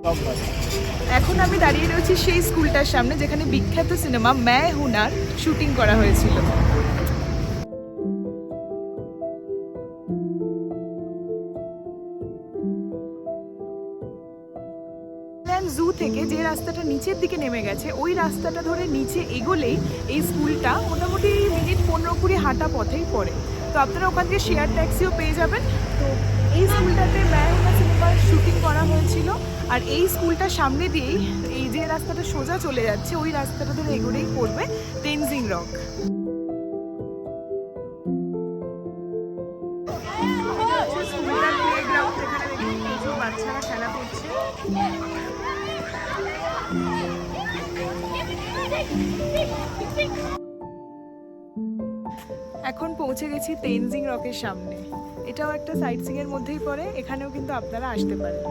এখন আমি দাঁড়িয়ে রয়েছি সেই স্কুলটার সামনে যেখানে বিখ্যাত সিনেমা मैं हूं ना শুটিং করা হয়েছিল। জু থেকে যে রাস্তাটা নিচের দিকে নেমে গেছে ওই রাস্তাটা ধরে নিচে এগোলেই এই স্কুলটা মোটামুটি মিনিট 15-20 হাঁটা পথেই পড়ে। তো আপনারা ওখান থেকে শেয়ার ট্যাক্সিও পেয়ে যাবেন। তো এই স্কুলটাতে मैं हूं ना সিনেমার শুটিং করা হয়েছিল। আর এই স্কুলটার সামনে দিয়েই এই যে রাস্তাটা সোজা চলে যাচ্ছে ওই রাস্তাটা ধরে এগোলেই পড়বে তেনজিং রক। বাচ্চারা খেলা করছে। এখন পৌঁছে গেছি তেনজিং রকের সামনে। এটাও একটা সাইট সিং এর মধ্যেই পড়ে, এখানেও কিন্তু আপনারা আসতে পারেন।